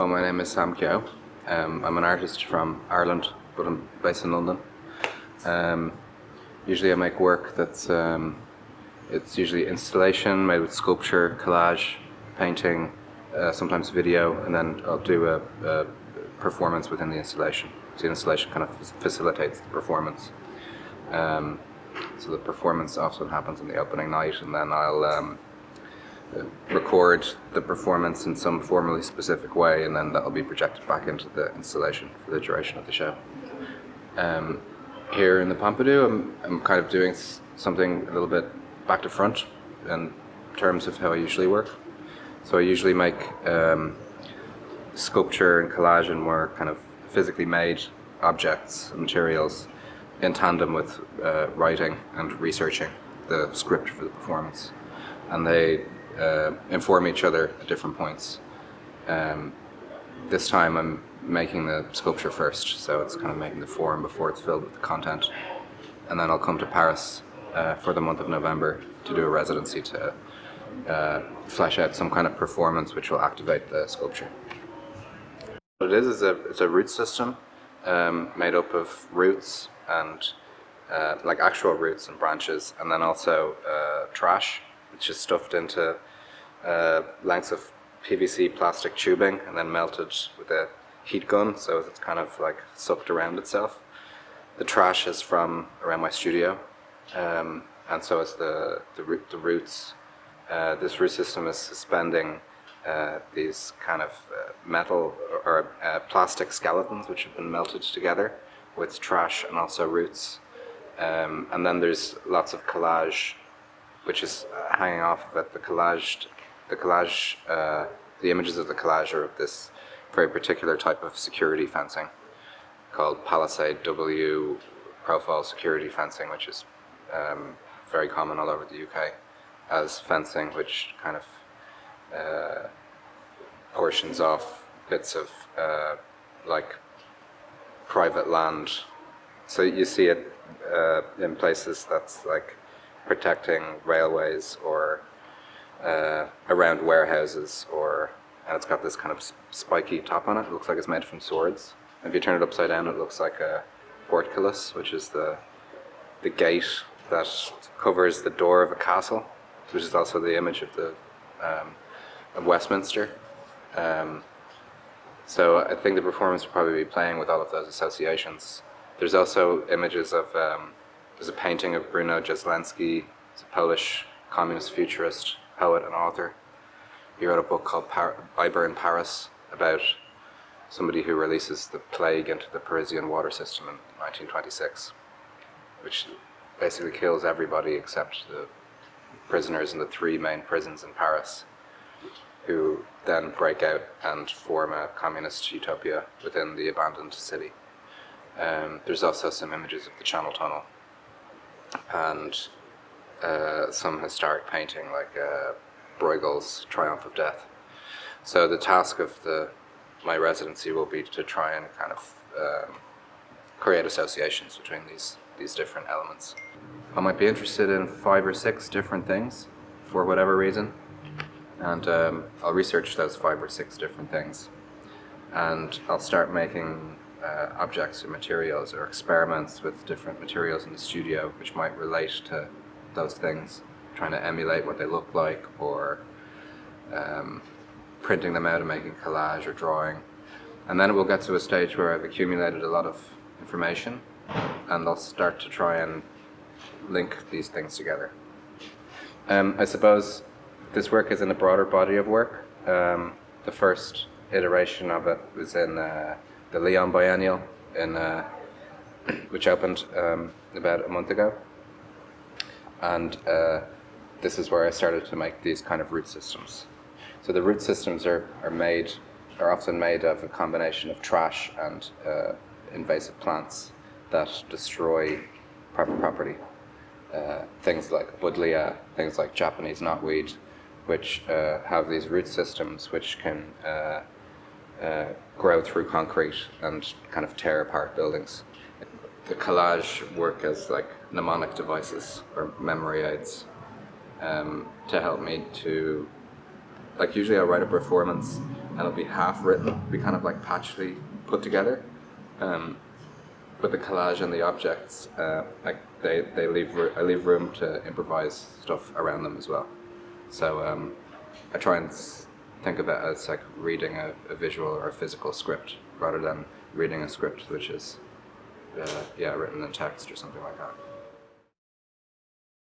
My name is Sam Keogh. I'm an artist from Ireland, but I'm based in London. Usually I make work that's it's usually installation made with sculpture, collage, painting, sometimes video, and then I'll do a performance within the installation. So the installation kind of facilitates the performance. So the performance often happens on the opening night, and then I'll record the performance in some formally specific way, and then that'll be projected back into the installation for the duration of the show. Here in the Pompidou, I'm kind of doing something a little bit back to front in terms of how I usually work. So I usually make sculpture and collage and more kind of physically made objects and materials in tandem with writing and researching the script for the performance. And they inform each other at different points. This time I'm making the sculpture first, so it's kind of making the form before it's filled with the content. And then I'll come to Paris for the month of November to do a residency to flesh out some kind of performance which will activate the sculpture. What it is it's a root system made up of roots and like actual roots and branches, and then also trash, which is stuffed into lengths of PVC plastic tubing and then melted with a heat gun, so it's kind of like sucked around itself. The trash is from around my studio, and so is the roots. This root system is suspending these kind of metal or plastic skeletons which have been melted together with trash and also roots. And then there's lots of collage which is hanging off of it. The images of the collage are of this very particular type of security fencing called Palisade W profile security fencing, which is very common all over the UK as fencing, which kind of portions off bits of like private land. So you see it in places that's like protecting railways or around warehouses, and it's got this kind of spiky top on it. It looks like it's made from swords. If you turn it upside down, it looks like a portcullis, which is the gate that covers the door of a castle, which is also the image of the of Westminster. So I think the performance will probably be playing with all of those associations. There's also images of there's a painting of Bruno Jaslenski. He's a Polish communist futurist, poet and author. He wrote a book called I Burn Paris about somebody who releases the plague into the Parisian water system in 1926, which basically kills everybody except the prisoners in the 3 main prisons in Paris, who then break out and form a communist utopia within the abandoned city. There's also some images of the Channel Tunnel and some historic painting like Bruegel's Triumph of Death. So the task of my residency will be to try and kind of create associations between these different elements. I might be interested in 5 or 6 different things for whatever reason, and I'll research those 5 or 6 different things, and I'll start making objects or materials or experiments with different materials in the studio which might relate to those things, trying to emulate what they look like, or printing them out and making collage or drawing. And then it will get to a stage where I've accumulated a lot of information, and I'll start to try and link these things together. I suppose this work is in a broader body of work. The first iteration of it was in the Lyon Biennial, which opened about a month ago. And this is where I started to make these kind of root systems. So the root systems are often made of a combination of trash and invasive plants that destroy private property. Things like buddleia, things like Japanese knotweed, which have these root systems which can grow through concrete and kind of tear apart buildings. The collage work as like mnemonic devices or memory aids to help me to, like, usually I'll write a performance it'll be half written, be kind of like patchily put together. But the collage and the objects, like I leave room to improvise stuff around them as well. So I try and think of it as like reading a visual or a physical script rather than reading a script which is written in text or something like that.